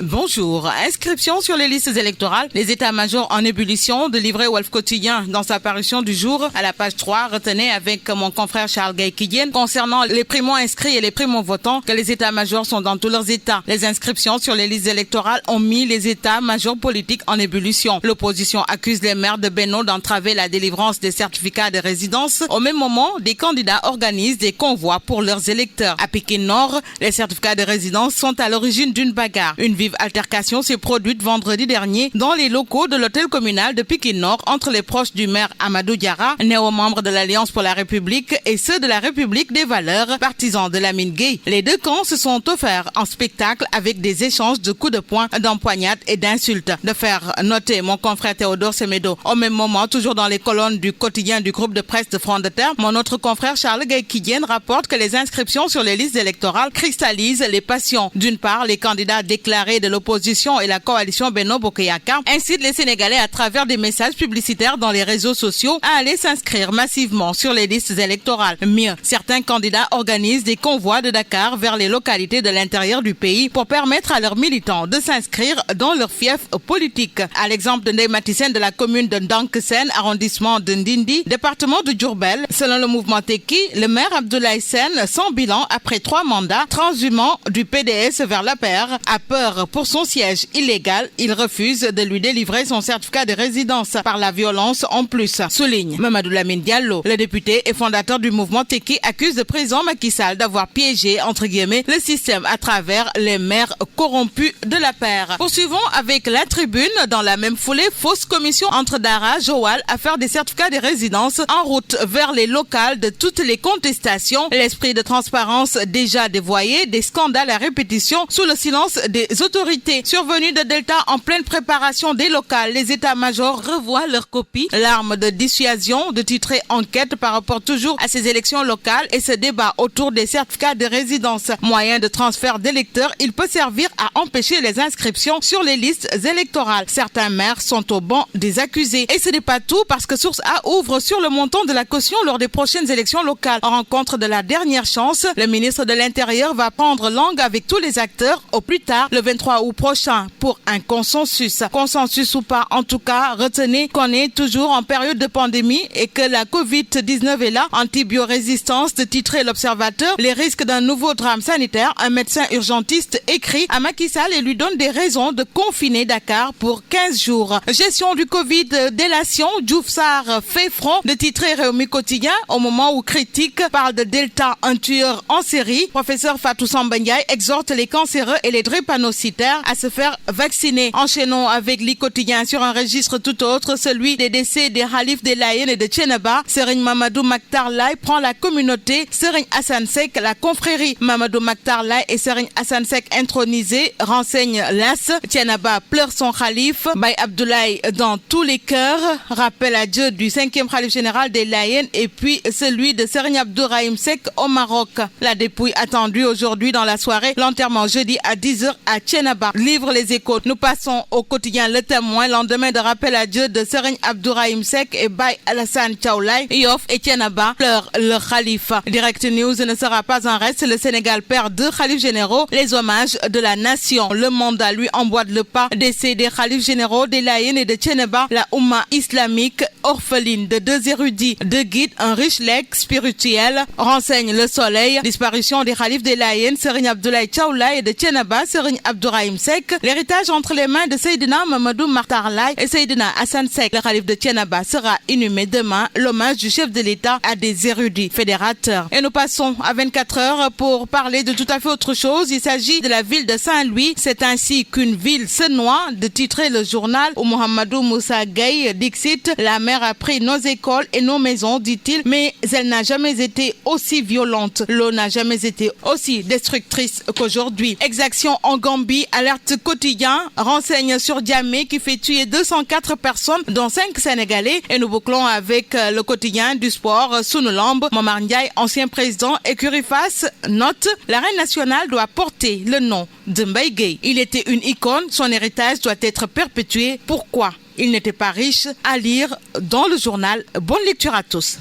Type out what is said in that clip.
Bonjour. Inscription sur les listes électorales. Les états-majors en ébullition de livret Wolf Quotidien dans sa parution du jour à la page 3. Retenez avec mon confrère Charles Gaye-Kidien concernant les primo-inscrits et les primo-votants que les états-majors sont dans tous leurs états. Les inscriptions sur les listes électorales ont mis les états-majors politiques en ébullition. L'opposition accuse les maires de Benno d'entraver la délivrance des certificats de résidence. Au même moment, des candidats organisent des convois pour leurs électeurs. À Pékin Nord, les certificats de résidence sont à l'origine d'une bagarre. Une vive altercation s'est produite vendredi dernier dans les locaux de l'hôtel communal de Pékin Nord entre les proches du maire Amadou Diarra, néo-membre de l'Alliance pour la République, et ceux de la République des Valeurs, partisans de Lamine Gueye. Les deux camps se sont offerts en spectacle avec des échanges de coups de poing, d'empoignades et d'insultes. De faire noter mon confrère Théodore Semedo. Au même moment, toujours dans les colonnes du quotidien du groupe de presse de Front de Terre, mon autre confrère Charles Gaye-Kidien rapporte que les inscriptions sur les listes électorales cristallisent les passions. D'une part, les candidats déclarés de l'opposition et la coalition Benno Bokk Yakaar incitent les Sénégalais à travers des messages publicitaires dans les réseaux sociaux à aller s'inscrire massivement sur les listes électorales. Mieux, certains candidats organisent des convois de Dakar vers les localités de l'intérieur du pays pour permettre à leurs militants de s'inscrire dans leur fief politique. À l'exemple de Ndeye Matissène de la commune de Ndankessen, arrondissement de Ndindi, département de Diourbel, selon le mouvement Tekki, le maire Abdoulaye Sène, sans bilan après 3 mandats, transhumant du PDS vers l'APR, a peur pour son siège illégal. Il refuse de lui délivrer son certificat de résidence par la violence en plus, souligne Mamadou Lamine Diallo. Le député et fondateur du mouvement Tekki accuse le président Macky Sall d'avoir piégé, entre guillemets, le système à travers les maires corrompus de l'APR. Poursuivons avec la tribune. Dans la même foulée, fausse commission entre Dara, Joal, affaire des certificats de résidence en route vers les locales de toutes les contestations. L'esprit de transparence déjà dévoyé, des scandales à répétition sous le silence des autorités. Survenue de Delta en pleine préparation des locales, les états-majors revoient leur copie. L'arme de dissuasion de titrer enquête par rapport toujours à ces élections locales et ce débat autour des certificats de résidence. Moyen de transfert d'électeurs, il peut servir à empêcher les inscriptions sur les listes électorales. Certains maires sont au banc des accusés. Et ce n'est pas tout parce que Source A ouvre sur le montant de la caution lors des prochaines élections locales. En rencontre de la dernière chance, le ministre de l'Intérieur va prendre langue avec tous les acteurs au plus tard le 23 août prochain pour un consensus. Consensus ou pas, en tout cas, retenez qu'on est toujours en période de pandémie et que la Covid-19 est là. Antibiorésistance de titrer l'Observateur. Les risques d'un nouveau drame sanitaire. Un médecin urgentiste écrit à Macky Sall et lui donne des raisons de confiner Dakar pour 15 jours. Gestion du Covid, délation. Diouf Sarr fait front de titrer Rewmi Quotidien au moment où Critique parle de Delta, un tueur en série. Professeur Fatou Samba Ndiaye exhorte les cancéreux et les drépanocytaires à se faire vacciner. Enchaînons avec l'I Quotidien sur un registre tout autre, celui des décès des Khalifes des Layènes et de Thiénaba. Serigne Mamadou Makhtar Laye prend la communauté. Serigne Assane Seck la confrérie. Mamadou Makhtar Laye et Serigne Assane Seck intronisés, renseigne l'As. Thiénaba pleure son Khalif. Baye Abdoulaye dans tous les cœurs. Rappel à Dieu du 5e Khalif général des Layènes et puis celui de Serigne Abdourahim Seck au Maroc. La dépouille attendue aujourd'hui dans la soirée. L'enterrement jeudi à 10h à Thiénaba. Livre Les Échos. Nous passons au quotidien Le Témoin. Lendemain de rappel à Dieu de Serigne Abdourahim Seck et Baye Alassane Thiaoulaye. Yoff et Thiénaba pleurent leur khalife. Direct News ne sera pas en reste. Le Sénégal perd 2 khalifes généraux. Les hommages de la nation. Le mandat lui emboîte le pas. Décès des khalifes généraux des Layènes et de Thiénaba. La Oumma islamique orpheline de 2 érudits, 2 guides, un riche legs spirituel. Renseigne Le Soleil. Disparition des khalifes des Layènes. Serigne Abdoulaye Thiaoulaye et de Thiénaba. Serigne Abdourahim Seck. L'héritage entre les mains de Seydina Mamadou Makhtar Laye et Seydina Assane Seck. Le khalife de Thiénaba sera inhumé demain. L'hommage du chef de l'État à des érudits fédérateurs. Et nous passons à 24 heures pour parler de tout à fait autre chose. Il s'agit de la ville de Saint-Louis. C'est ainsi qu'une ville se noie, de titrer le journal où Mohamedou Moussa Gueye dixit: la mer a pris nos écoles et nos maisons, dit-il, mais elle n'a jamais été aussi violente. L'eau n'a jamais été aussi destructrice qu'aujourd'hui. Exaction en Gambie, alerte quotidien, renseigne sur Diamé qui fait tuer 204 personnes, dont 5 Sénégalais. Et nous bouclons avec le quotidien du sport, Sunu Lamb. Momar Ndiaye, ancien président, écurie Fass, note: la reine nationale doit porter le nom de Mbaye Gueye. Il était une icône, son héritage doit être perpétué. Pourquoi il n'était pas riche? À lire dans le journal. Bonne lecture à tous.